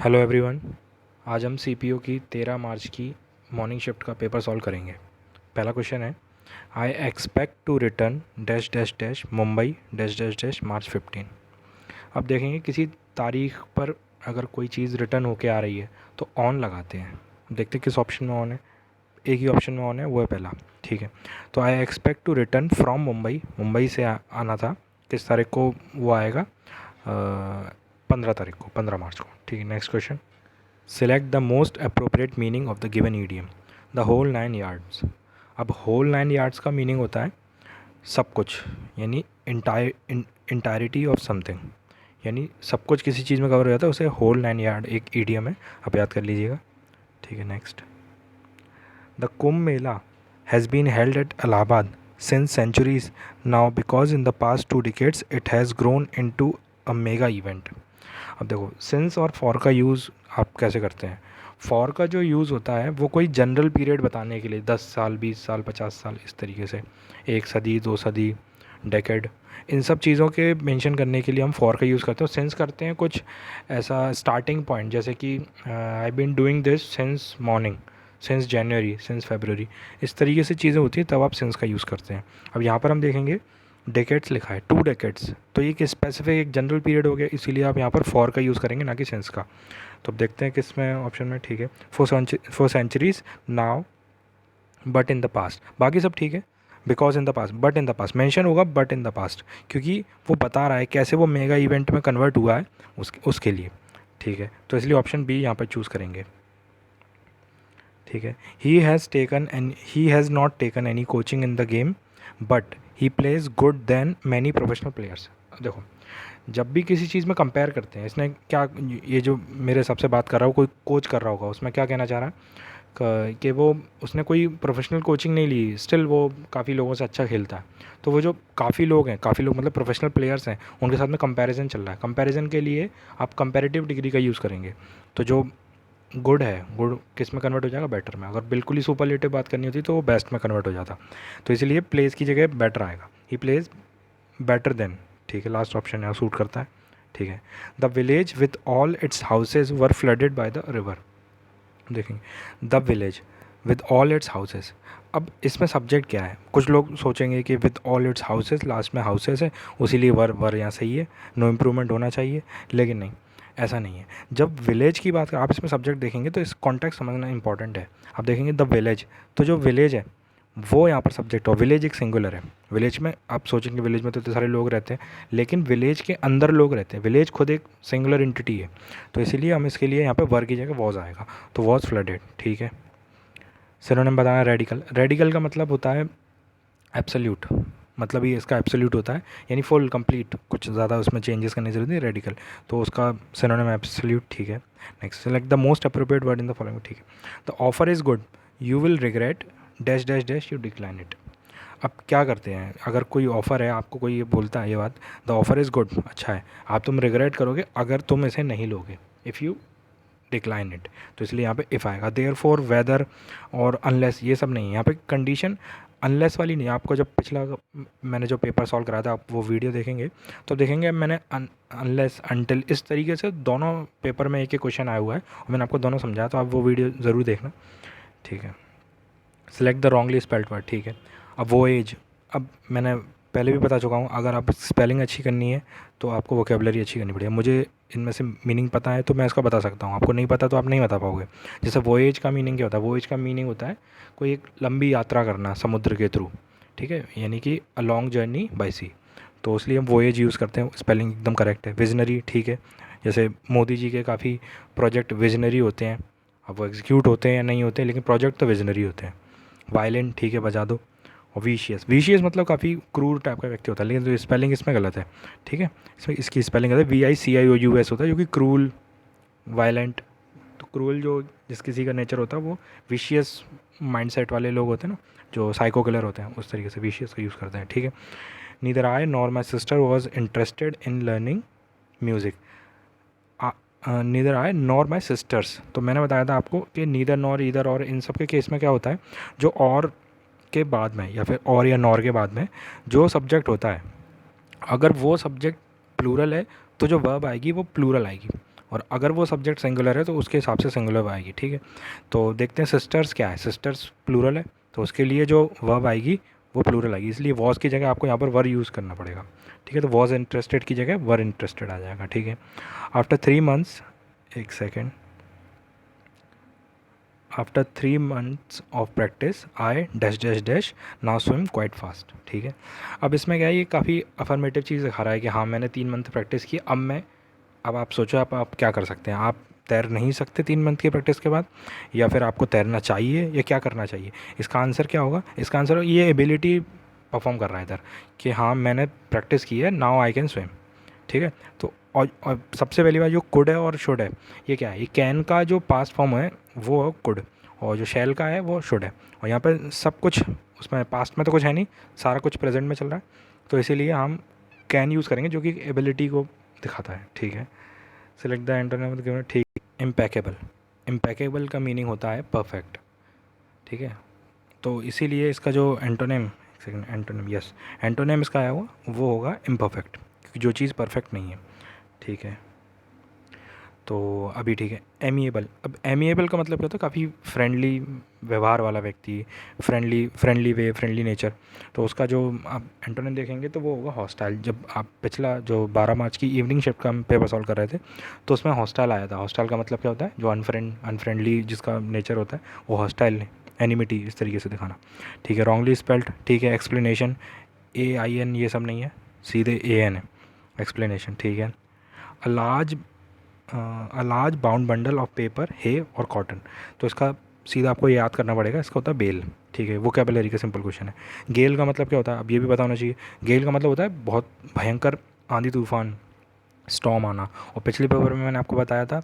Hello everyone. आज हम CPO की 13 मार्च की मॉर्निंग शिफ्ट का पेपर सॉल्व करेंगे। पहला क्वेश्चन है, I expect to return dash dash dash Mumbai dash dash dash March 15। अब देखेंगे किसी तारीख पर अगर कोई चीज़ रिटर्न होके आ रही है तो ऑन लगाते हैं। देखते हैं किस ऑप्शन में ऑन है। एक ही ऑप्शन में ऑन है, वो है पहला। ठीक है, तो I expect to return from Mumbai, Mumbai से आना था। किस तारीख को वो आएगा? 15 तारीख को, 15 मार्च को। ठीक है, next question, select the most appropriate meaning of the given idiom, the whole 9 yards. अब होल 9 यार्ड्स का मीनिंग होता है सब कुछ, यानी इंटायरिटी ऑफ समथिंग, यानी सब कुछ किसी चीज़ में कवर हो जाता है, उसे होल 9 यार्ड एक ईडियम है, आप याद कर लीजिएगा। ठीक है, next, the Kumbh Mela has been held at Allahabad since centuries now because in the past 2 decades it has grown into a mega event। अब देखो, सिंस और फॉर का यूज़ आप कैसे करते हैं। फॉर का जो यूज़ होता है वो कोई जनरल पीरियड बताने के लिए, 10 साल 20 साल 50 साल इस तरीके से, 1 सदी 2 सदी डेकेड, इन सब चीज़ों के मेंशन करने के लिए हम फॉर का यूज़ करते हैं। सिंस करते हैं कुछ ऐसा स्टार्टिंग पॉइंट, जैसे कि I been doing this since morning, since January, since February, इस तरीके से चीज़ें होती हैं, तब आप सिंस का यूज़ करते हैं। अब यहाँ पर हम देखेंगे डेकेड्स लिखा है, 2 डेकेड्स, तो ये एक स्पेसिफिक एक जनरल पीरियड हो गया, इसीलिए आप यहाँ पर फॉर का यूज़ करेंगे, ना कि सिंस का। तो अब देखते हैं किस में ऑप्शन में ठीक है। 4 centuries now but in the past, बाकी सब ठीक है। Because in the past, but in the past mention होगा, बट इन द पास्ट, क्योंकि वो बता रहा है कैसे वो मेगा इवेंट में कन्वर्ट हुआ है उसके लिए। ठीक है, तो इसलिए ऑप्शन बी यहाँ पर चूज़ करेंगे। ठीक है, he has not taken any coaching in the game but he plays good then many professional players. देखो, जब भी किसी चीज़ में कंपेयर करते हैं, इसने क्या, ये जो मेरे हिसाब से बात कर रहा हो, कोई कोच कर रहा होगा, उसमें क्या कहना चाह रहा है कि वो उसने कोई प्रोफेशनल कोचिंग नहीं ली, स्टिल वो काफ़ी लोगों से अच्छा खेलता है। तो वो जो काफ़ी लोग हैं, काफ़ी लोग मतलब प्रोफेशनल प्लेयर्स हैं, उनके साथ में कंपैरिजन चल रहा है। कंपैरिजन के लिए आप कंपैरेटिव डिग्री का यूज़ करेंगे। तो जो गुड है, गुड किस में कन्वर्ट हो जाएगा? बेटर में। अगर बिल्कुल ही सुपरलेटिव बात करनी होती तो वो बेस्ट में कन्वर्ट हो जाता। तो इसलिए प्लेस की जगह बेटर आएगा, ही प्लेज बेटर देन। ठीक है, लास्ट ऑप्शन यहाँ सूट करता है। ठीक है, the village with all its houses were flooded by the river. देखेंगे, the village with all its houses. अब इसमें सब्जेक्ट क्या है? कुछ लोग सोचेंगे कि with all its houses, last में हाउसेज है, उसीलिए वर यहाँ सही है, नो इम्प्रूवमेंट होना चाहिए, लेकिन नहीं, ऐसा नहीं है। जब विलेज की बात कर, आप इसमें सब्जेक्ट देखेंगे तो इस कॉन्टेक्स्ट समझना इंपॉर्टेंट है। आप देखेंगे द विलेज, तो जो विलेज है वो यहाँ पर सब्जेक्ट हो। विलेज एक सिंगुलर है। विलेज में आप सोचेंगे विलेज में तो इतने सारे लोग रहते हैं, लेकिन विलेज के अंदर लोग रहते हैं। विलेज खुद एक सिंगुलर एंटिटी है, तो इसीलिए हम इसके लिए यहाँ पे वर की जगह वॉज आएगा, तो वॉज फ्लडेड। ठीक है, सिनोनिम बताना, रेडिकल। रेडिकल का मतलब होता है एब्सोल्यूट, मतलब ये इसका एब्सोल्यूट होता है, यानी फुल कंप्लीट, कुछ ज़्यादा उसमें चेंजेस करने की जरूरत नहीं, रेडिकल, तो उसका सिनोनिम एब्सोल्यूट। ठीक है, next, select the most appropriate word in the following. ठीक है, the offer is good, you will regret dash dash dash, you decline it. अब क्या करते हैं, अगर कोई ऑफ़र है, आपको कोई ये बोलता है ये बात, द ऑफ़र इज़ गुड, अच्छा है, आप तुम रिग्रेट करोगे अगर तुम इसे नहीं लोगे, इफ़ यू डिक्लाइन इट, तो इसलिए यहाँ पे इफ़ आएगा। देयर फॉर, वेदर और अनलेस, ये सब नहीं है यहाँ पे, कंडीशन अनलेस वाली नहीं। आपको जब पिछला मैंने जो पेपर सॉल्व कराया था, आप वो वीडियो देखेंगे तो देखेंगे मैंने अनलेस, अनटिल, इस तरीके से दोनों पेपर में एक एक क्वेश्चन आया हुआ है और मैंने आपको दोनों समझाया, तो आप वो वीडियो ज़रूर देखना। ठीक है, select the wrongly spelled word. ठीक है, अब वो एज, अब मैंने पहले भी बता चुका हूँ, अगर आप स्पेलिंग अच्छी करनी है तो आपको वोकेबलरी अच्छी करनी पड़ेगी। मुझे इनमें से मीनिंग पता है तो मैं इसका बता सकता हूँ, आपको नहीं पता तो आप नहीं बता पाओगे। जैसे वोएज का मीनिंग क्या होता है? वोएज का मीनिंग होता है कोई एक लंबी यात्रा करना समुद्र के थ्रू। ठीक है, यानी कि अ लॉन्ग जर्नी बाई सी, तो इसलिए हम वोएज यूज़ करते हैं। स्पेलिंग एकदम करेक्ट है। विजनरी, ठीक है, जैसे मोदी जी के काफ़ी प्रोजेक्ट विजनरी होते हैं, अब वो एग्जीक्यूट होते हैं या नहीं होते हैं, लेकिन प्रोजेक्ट तो विजनरी होते हैं। वायलेंट, ठीक है, बजा दो। और विशियस, विशियस मतलब काफ़ी क्रूर टाइप का व्यक्ति होता है, लेकिन जो स्पेलिंग इसमें गलत है। ठीक है, इसमें इसकी स्पेलिंग गलत है, VICIOUS होता है, जो कि क्रूल, वायलेंट। तो क्रूल जो जिस किसी का नेचर होता है वो विशियस माइंडसेट वाले लोग होते हैं ना, जो साइको किलर होते हैं, उस तरीके से विशियस का यूज़ करते हैं। ठीक है, neither I nor my sister was interested in learning music. Neither I nor my sisters, तो मैंने बताया था आपको कि नीदर, नॉर, ईदर और, इन सब के केस में क्या होता है, जो और के बाद में या फिर और या नॉर के बाद में जो सब्जेक्ट होता है, अगर वो सब्जेक्ट प्लूरल है तो जो वर्ब आएगी वो प्लूरल आएगी। और अगर वो सब्जेक्ट सिंगुलर है तो उसके हिसाब से सिंगुलर आएगी, ठीक है। तो देखते हैं सिस्टर्स क्या है, सिस्टर्स प्लूरल है तो उसके लिए जो वर्ब आएगी वो प्लूरल आएगी, इसलिए वॉज की जगह आपको यहाँ पर वर यूज़ करना पड़ेगा, ठीक है। तो वॉज इंटरेस्टेड की जगह वर इंटरेस्टेड आ जाएगा, ठीक है। आफ्टर 3 मंथ्स, एक second, after 3 months of practice I dash dash dash now swim quite fast, ठीक है। अब इसमें क्या है, ये काफ़ी अफर्मेटिव चीज़ दिखा रहा है कि हाँ मैंने 3 मंथ प्रैक्टिस की, अब आप सोचो आप क्या कर सकते हैं, आप तैर नहीं सकते 3 मंथ की प्रैक्टिस के बाद, या फिर आपको तैरना चाहिए, या क्या करना चाहिए। इसका आंसर क्या होगा, इसका आंसर ये एबिलिटी परफॉर्म कर रहा है इधर कि हाँ मैंने प्रैक्टिस की है, नाउ आई कैन स्विम, ठीक है। तो और सबसे पहली बात जो कुड है और शुड है, ये क्या है, ये कैन का जो पास्ट फॉर्म है वो कुड, और जो शैल का है वो शुड है, और यहाँ पर सब कुछ उसमें पास्ट में तो कुछ है नहीं, सारा कुछ प्रेजेंट में चल रहा है, तो इसीलिए हम कैन यूज़ करेंगे जो कि एबिलिटी को दिखाता है, ठीक है। सिलेक्ट द एंटोनिम, ठीक। इम्पैकेबल, इम्पैकेबल का मीनिंग होता है परफेक्ट, ठीक है। तो इसीलिए इसका जो antonym, second antonym, yes antonym इसका आया हुआ वो होगा इम्परफेक्ट, क्योंकि जो चीज़ परफेक्ट नहीं है, ठीक है। तो अभी ठीक है, एमिएबल। अब एमिएबल का मतलब क्या होता है, काफ़ी फ्रेंडली व्यवहार वाला व्यक्ति, फ्रेंडली वे, फ्रेंडली नेचर। तो उसका जो आप एंटोनिम देखेंगे तो वो होगा हॉस्टाइल। जब आप पिछला जो 12 मार्च की इवनिंग शिफ्ट का हम पेपर सॉल्व कर रहे थे तो उसमें हॉस्टाइल आया था। हॉस्टाइल का मतलब क्या होता है, जो अनफ्रेंडली जिसका नेचर होता है वो हॉस्टाइल, एनिमिटी इस तरीके से दिखाना, ठीक है। रॉन्गली स्पेल्ड, ठीक है। एक्सप्लेनेशन, AIN ये सब नहीं है, सीधे AN है, एक्सप्लेनेशन, ठीक है। A large bound bundle of paper, hay और कॉटन, तो इसका सीधा आपको याद करना पड़ेगा, इसका होता है बेल, ठीक है। वोकेबलरी का सिंपल क्वेश्चन है। गेल का मतलब क्या होता है, अब ये भी पता होना चाहिए। गेल का मतलब होता है बहुत भयंकर आंधी तूफान, स्टॉर्म आना। और पिछले पेपर में मैंने आपको बताया था,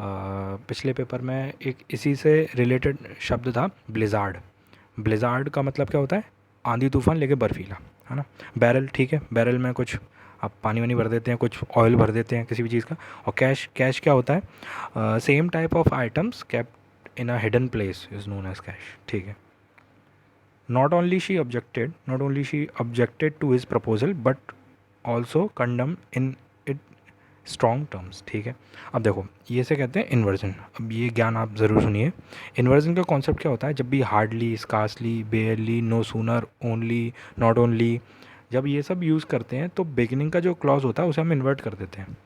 पिछले पेपर में एक इसी से रिलेटेड शब्द था ब्लिज़ार्ड। ब्लिज़ार्ड का मतलब क्या होता है, आंधी तूफान लेके बर्फीला, है ना। बैरल, ठीक है, बैरल में कुछ आप पानी वानी भर देते हैं, कुछ ऑयल भर देते हैं किसी भी चीज़ का। और कैश, कैश क्या होता है, same type of items kept in a hidden place is known as cash, ठीक है। Not only she objected to his proposal but also condemn in it strong terms, ठीक है। अब देखो ये से कहते हैं इन्वर्जन। अब ये ज्ञान आप ज़रूर सुनिए। इन्वर्जन का कॉन्सेप्ट क्या होता है, जब भी hardly, scarcely, barely, no sooner, only, not only, जब ये सब यूज़ करते हैं तो बिगिनिंग का जो क्लॉज होता है उसे हम इन्वर्ट कर देते हैं।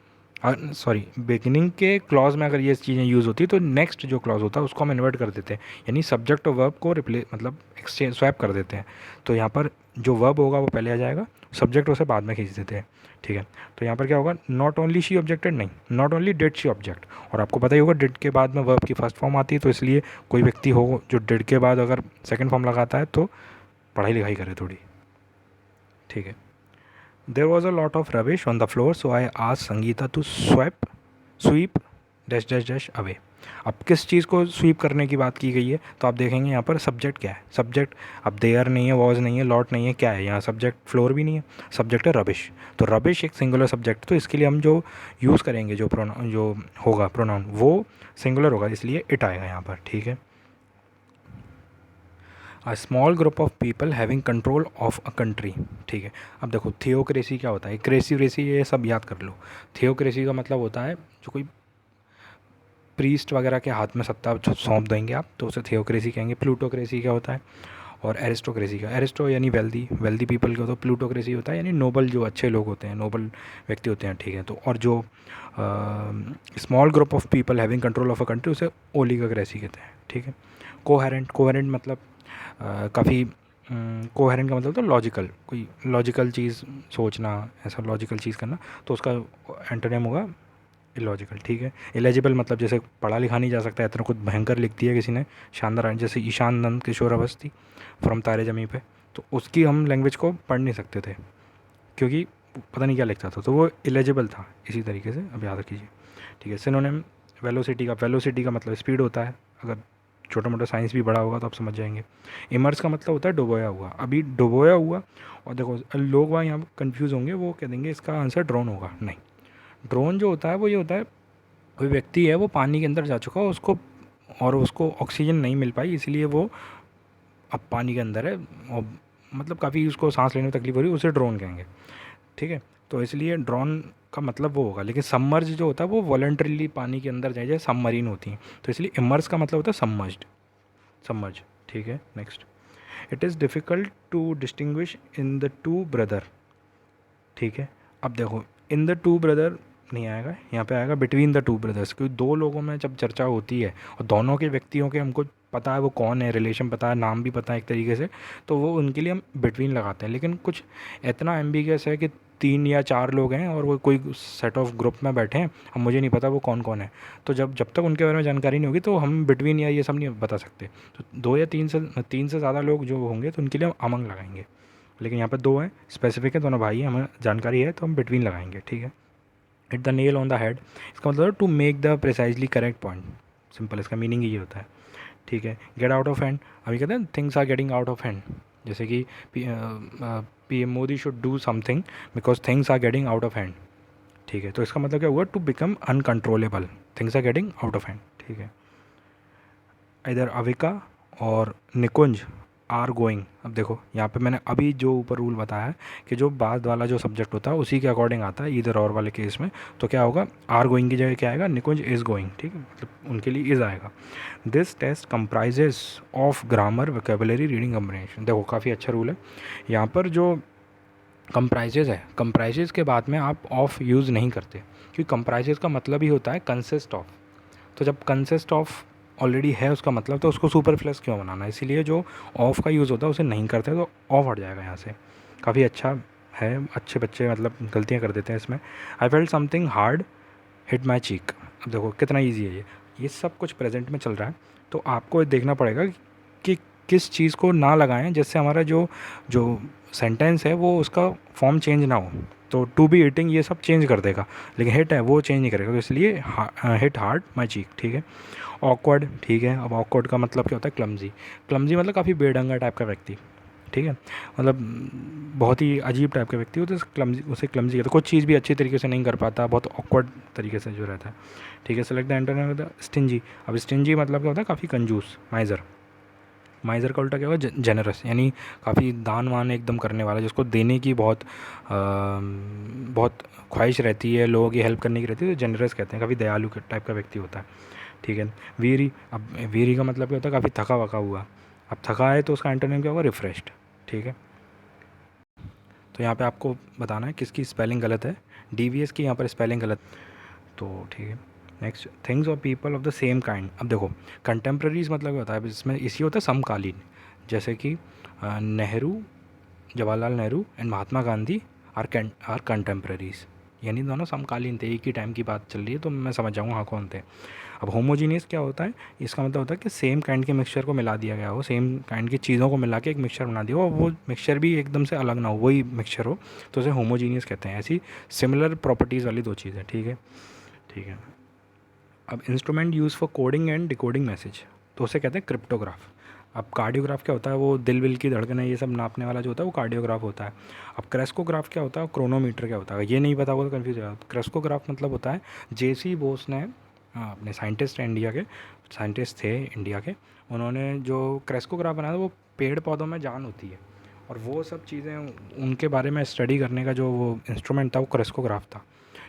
सॉरी, बिगिनिंग के क्लॉज में अगर ये चीज़ें यूज़ होती तो नेक्स्ट जो क्लॉज होता है उसको हम इन्वर्ट कर देते हैं, यानी सब्जेक्ट और वर्ब को रिप्लेस, मतलब एक्सचेंज, स्वैप कर देते हैं। तो यहाँ पर जो वर्ब होगा वो पहले आ जाएगा, सब्जेक्ट उसे बाद में खींच देते हैं, ठीक है। तो यहाँ पर क्या होगा, नॉट ओनली शी ऑब्जेक्टेड, नहीं, not only did she object. और आपको पता ही होगा डिड के बाद में वर्ब की फर्स्ट फॉर्म आती है, तो इसलिए कोई व्यक्ति हो जो डिड के बाद अगर सेकेंड फॉर्म लगाता है तो पढ़ाई लिखाई करे थोड़ी, ठीक है। There was a lot of rubbish on the floor so I asked Sangeeta to sweep dash dash dash away. अब किस चीज़ को स्वीप करने की बात की गई है, तो आप देखेंगे यहाँ पर सब्जेक्ट क्या है, सब्जेक्ट अब देयर नहीं है, वॉज नहीं है, लॉट नहीं है, क्या है यहाँ सब्जेक्ट, फ्लोर भी नहीं है, सब्जेक्ट है रबिश। तो रबिश एक सिंगुलर सब्जेक्ट, तो इसके लिए हम जो यूज़ करेंगे, जो प्रोनाउन जो होगा प्रोनाउन वो सिंगुलर होगा, इसलिए इट आएगा यहाँ पर, ठीक है। A small group of people having control of a country, ठीक है। अब देखो थियोक्रेसी क्या होता है, क्रेसी व्रेसी ये सब याद कर लो। थियोक्रेसी का मतलब होता है जो कोई प्रीस्ट वगैरह के हाथ में सत्ता सौंप देंगे आप, तो उसे थियोक्रेसी कहेंगे। प्लूटोक्रेसी क्या होता है, और एरिस्टोक्रेसी का, एरिस्टो यानी वेल्दी पीपल का, तो प्लूटोक्रेसी होता है यानी नोबल, जो अच्छे लोग होते हैं, नोबल व्यक्ति होते हैं, ठीक है। तो और जो small group of people having control of a country उसे ओलिगोक्रेसी कहते हैं, ठीक है। कोहेरेंट मतलब काफ़ी, कोहेरेंट का मतलब तो लॉजिकल, कोई लॉजिकल चीज़ सोचना, ऐसा लॉजिकल चीज़ करना, तो उसका एंटोनिम होगा इलॉजिकल, ठीक है। इलेजिबल मतलब जैसे पढ़ा लिखा नहीं जा सकता, इतना कुछ भयंकर लिख दिया किसी ने, शानदार, जैसे ईशान नंद किशोर अवस्थी फ्रॉम तारे ज़मीं पे, तो उसकी हम लैंग्वेज को पढ़ नहीं सकते थे क्योंकि पता नहीं क्या लिखता था, तो वो इलेजिबल था। इसी तरीके से अब याद रखिए, ठीक है। सिनोनिम, वेलोसिटी का मतलब स्पीड होता है, अगर छोटा मोटा साइंस भी बड़ा होगा तो आप समझ जाएंगे। इमर्स का मतलब होता है डुबोया हुआ, अभी डुबोया हुआ। और देखो लोग वहाँ यहाँ कन्फ्यूज़ होंगे, वो कह देंगे इसका आंसर ड्रोन होगा, नहीं। ड्रोन जो होता है वो ये होता है, कोई व्यक्ति है वो पानी के अंदर जा चुका है, उसको और उसको ऑक्सीजन नहीं मिल पाई, इसलिए वो अब पानी के अंदर है और मतलब काफ़ी उसको सांस लेने में तकलीफ हो रही है, उसे ड्रोन कहेंगे, ठीक है। तो इसलिए ड्रोन का मतलब वो होगा, लेकिन सबमर्ज जो होता है वो वॉलंटरीली पानी के अंदर जाए, जैसे सबमरीन होती हैं, तो इसलिए इमर्स का मतलब होता है सबमर्ज्ड, सबमर्ज। ठीक है, next. It is difficult to distinguish in the two brother. ठीक है, अब देखो इन द टू ब्रदर नहीं आएगा, यहाँ पे आएगा बिटवीन द टू ब्रदर्स, क्योंकि दो लोगों में जब चर्चा होती है और दोनों के व्यक्तियों के हमको पता है वो कौन है, रिलेशन पता है, नाम भी पता है एक तरीके से, तो वो उनके लिए हम बिटवीन लगाते हैं। लेकिन कुछ इतना एम्बिगियस है कि 3 या 4 लोग हैं और वो कोई सेट ऑफ ग्रुप में बैठे हैं, अब मुझे नहीं पता वो कौन कौन है, तो जब तक उनके बारे में जानकारी नहीं होगी तो हम बिटवीन या ये सब नहीं बता सकते। तो 2 या 3 से ज़्यादा लोग जो होंगे तो उनके लिए हम अमंग लगाएंगे, लेकिन यहाँ पे 2 हैं, स्पेसिफिक है, दोनों भाई हैं, हमें जानकारी है तो हम बिटवीन लगाएंगे। ठीक है, hit the nail on the head, इसका मतलब to make the precisely correct point, simple इसका मीनिंग ये होता है। ठीक है, गेट आउट ऑफ हैंड, अभी कहते हैं things are getting out of hand, जैसे कि PM Modi should do something because things are getting out of hand. ठीक है, तो इसका मतलब क्या हुआ, to become uncontrollable, things are getting out of hand. ठीक है, इधर अविका और निकुंज आर गोइंग, अब देखो यहाँ पे मैंने अभी जो ऊपर रूल बताया है कि जो बाद वाला जो सब्जेक्ट होता है उसी के अकॉर्डिंग आता है इधर और वाले केस में, तो क्या होगा, आर गोइंग की जगह क्या आएगा, निकुंज इज़ गोइंग। ठीक है, मतलब उनके लिए इज़ आएगा। This test comprises of grammar vocabulary reading combination, देखो काफ़ी अच्छा रूल है यहाँ पर, जो कंप्राइजेज है, कंप्राइजेज के बाद में आप ऑफ यूज़ नहीं करते, क्योंकि कंप्राइजेज का मतलब ही होता है कंसिस्ट ऑफ, तो जब कंसिस्ट ऑफ ऑलरेडी है उसका मतलब, तो उसको सुपरफ्लस क्यों बनाना, इसीलिए जो ऑफ का यूज़ होता है उसे नहीं करते, तो ऑफ हट जाएगा यहाँ से। काफ़ी अच्छा है, अच्छे बच्चे मतलब गलतियाँ कर देते हैं इसमें। I felt something hard hit my cheek, अब देखो कितना ईजी है ये सब कुछ प्रेजेंट में चल रहा है, तो आपको देखना पड़ेगा कि किस चीज़ को ना लगाएं जिससे हमारा जो जो सेंटेंस है वो उसका फॉर्म चेंज ना हो। तो टू बी ईटिंग ये सब चेंज कर देगा, लेकिन हिट है वो चेंज नहीं करेगा, तो इसलिए हिट हार्ड माई चीक। ठीक है, ऑकवर्ड, ठीक है, अब ऑकवर्ड का मतलब क्या होता है, क्लमजी, क्लमजी मतलब काफ़ी बेढंगा टाइप का व्यक्ति। ठीक है, मतलब बहुत ही अजीब टाइप का व्यक्ति हो तो क्लमजी, उसे क्लमजी कहते हैं, कुछ चीज़ भी अच्छी तरीके से नहीं कर पाता, बहुत ऑकवर्ड तरीके से जो रहता है। ठीक है, सेलेक्ट द एंटोनिम होता है स्टिंजी, अब स्टिंजी मतलब क्या होता है, काफ़ी कंजूस, माइजर, माइजर का उल्टा क्या होगा, जेनरस, यानी काफ़ी दान वान एकदम करने वाला, जिसको देने की बहुत ख्वाहिश रहती है, लोगों की हेल्प करने की रहती है, तो जेनरस कहते हैं, काफ़ी दयालु टाइप का व्यक्ति होता है। ठीक है, वीरी, अब वीरी का मतलब क्या होता है, काफ़ी थका वका हुआ, अब थका है तो उसका एंटोनिम क्या होगा, रिफ्रेश्ड। ठीक है, तो यहाँ पे आपको बताना है किसकी स्पेलिंग गलत है, डीवीएस की यहाँ पर स्पेलिंग गलत, तो ठीक है। नेक्स्ट, थिंग्स और people of the same kind, अब देखो कंटेम्प्रेरीज मतलब क्या होता है, इसमें इसी होता है समकालीन, जैसे कि Nehru, Jawaharlal Nehru and Mahatma Gandhi are contemporaries, यानी दोनों समकालीन थे, एक ही टाइम की बात चल रही है, तो मैं समझ जाऊँगा हाँ कौन थे। अब होमोजीनियस क्या होता है, इसका मतलब होता है कि सेम काइंड के मिक्सचर को मिला दिया गया हो, सेम काइंड की चीज़ों को मिला के एक मिक्सचर बना दिया हो, और वो मिक्सचर भी एकदम से अलग ना हो, वही मिक्सचर हो, तो उसे होमोजीनियस कहते हैं। ऐसी सिमिलर प्रॉपर्टीज़ वाली 2 चीज़ें। ठीक है, ठीक है, अब instrument use for coding and decoding message, तो उसे कहते हैं क्रिप्टोग्राफ। अब कार्डियोग्राफ क्या होता है, वो दिल विल की धड़कन है ये सब नापने वाला जो होता है वो कार्डियोग्राफ होता है। अब क्रेस्कोग्राफ क्या होता है, क्रोनोमीटर क्या होता है, ये नहीं पता होगा तो कन्फ्यूज होगा। क्रेस्कोग्राफ मतलब होता है, जेसी बोस ने, अपने साइंटिस्ट हैं इंडिया के, साइंटिस्ट थे इंडिया के, उन्होंने जो क्रेस्कोग्राफ बनाया था, वो पेड़ पौधों में जान होती है, और वो सब चीज़ें उनके बारे में स्टडी करने का जो वो इंस्ट्रूमेंट था वो क्रेस्कोग्राफ था।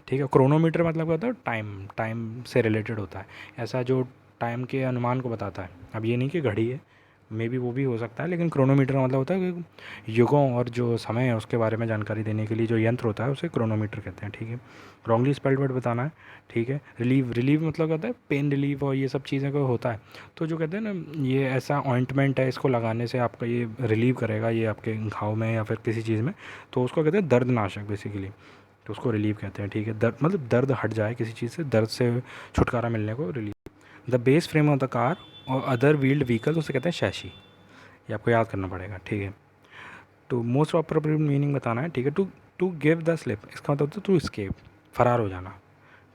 ठीक है, क्रोनोमीटर मतलब क्या होता है, टाइम से रिलेटेड होता है, ऐसा जो टाइम के अनुमान को बताता है। अब ये नहीं कि घड़ी है, मे बी वो भी हो सकता है, लेकिन क्रोनोमीटर मतलब होता है कि युगों और जो समय है उसके बारे में जानकारी देने के लिए जो यंत्र होता है उसे क्रोनोमीटर कहते हैं। ठीक है, रॉन्गली स्पेल्ड वर्ड बताना है। ठीक है, रिलीव मतलब क्या होता है, पेन रिलीव और ये सब चीज़ें को होता है, तो जो कहते हैं ना, ये ऐसा ऑइंटमेंट है, इसको लगाने से आपका ये रिलीव करेगा, ये आपके घाव में या फिर किसी चीज़ में, तो उसको कहते हैं दर्दनाशक बेसिकली, तो उसको रिलीव कहते हैं। ठीक है, दर्द मतलब दर्द हट जाए किसी चीज़ से, दर्द से छुटकारा मिलने को relieve. The base frame of the car और अदर व्हील्ड व्हीकल उसे कहते हैं शैशी, ये आपको याद करना पड़ेगा। ठीक है, तो मोस्ट अप्रोप्रिएट मीनिंग बताना है। ठीक है, to to give the slip, इसका मतलब होता है टू स्केप, फरार हो जाना।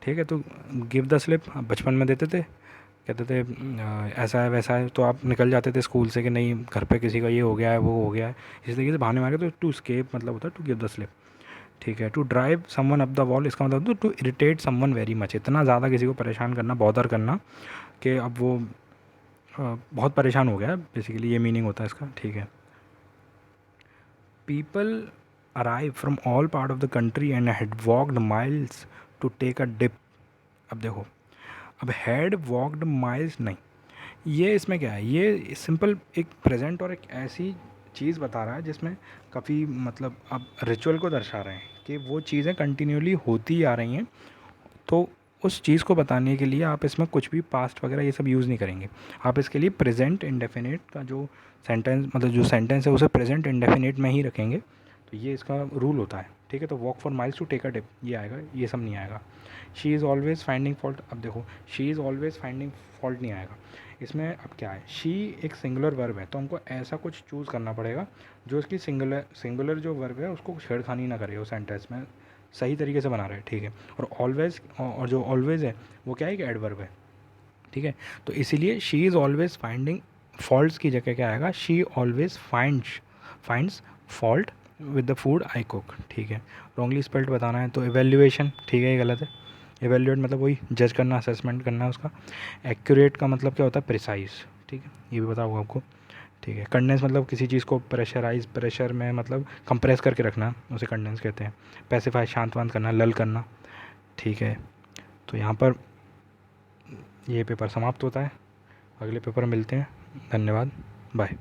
ठीक है, तो गिव द स्लिप बचपन में देते थे, कहते थे ऐसा है वैसा है, तो आप निकल जाते थे स्कूल से कि नहीं घर पे किसी का ये हो गया है वो हो गया है, इस तरीके से बहाने मारे, तो टू स्केप मतलब होता है टू गिव द स्लिप। ठीक है, to drive someone up the wall, इसका मतलब to irritate someone very much, इतना ज़्यादा किसी को परेशान करना, बॉदर करना कि अब वो बहुत परेशान हो गया, बेसिकली ये मीनिंग होता है इसका। ठीक है, people arrive from all part of the country and had walked miles to take a dip. अब देखो, अब हैड वॉकड माइल्स नहीं, ये इसमें क्या है, ये सिंपल एक प्रेजेंट और एक ऐसी चीज़ बता रहा है जिसमें काफ़ी मतलब अब रिचुअल को दर्शा रहे हैं कि वो चीज़ें कंटिन्यूली होती आ रही हैं। तो उस चीज़ को बताने के लिए आप इसमें कुछ भी पास्ट वगैरह ये सब यूज़ नहीं करेंगे। आप इसके लिए प्रेजेंट इंडेफिनिट का जो सेंटेंस मतलब जो सेंटेंस है उसे प्रेजेंट इंडेफिनिट में ही रखेंगे। तो ये इसका रूल होता है, ठीक है। तो walk for miles to take a dip ये आएगा, ये सब नहीं आएगा। She is always finding fault, अब देखो she is always finding fault नहीं आएगा इसमें। अब क्या है, शी एक सिंगुलर वर्ब है, तो हमको ऐसा कुछ चूज़ करना पड़ेगा जो इसकी सिंगुलर जो वर्ब है उसको छेड़खानी ना करे, वो सेंटेंस में सही तरीके से बना रहे हैं, ठीक है। और ऑलवेज़, और जो ऑलवेज़ है वो क्या है कि एडवर्ब है, ठीक है। तो इसीलिए she is always finding faults की जगह क्या आएगा, she always finds fault with the food I cook, ठीक है। रॉन्गली स्पेल्ड बताना है तो एवेल्युएशन, ठीक है, ये गलत है। एवेल्युएट मतलब वही जज करना, असेसमेंट करना उसका। एक्यूरेट का मतलब क्या होता है, प्रिसाइज, ठीक है, ये भी बताऊँगा आपको, ठीक है। कंडेंस मतलब किसी चीज़ को प्रेशराइज, प्रेशर में मतलब कंप्रेस करके रखना, उसे कंडेंस कहते हैं। पैसिफाई शांत वांत करना, लल करना, ठीक है। तो यहाँ पर ये पेपर समाप्त होता है, अगले पेपर मिलते हैं, धन्यवाद, बाय।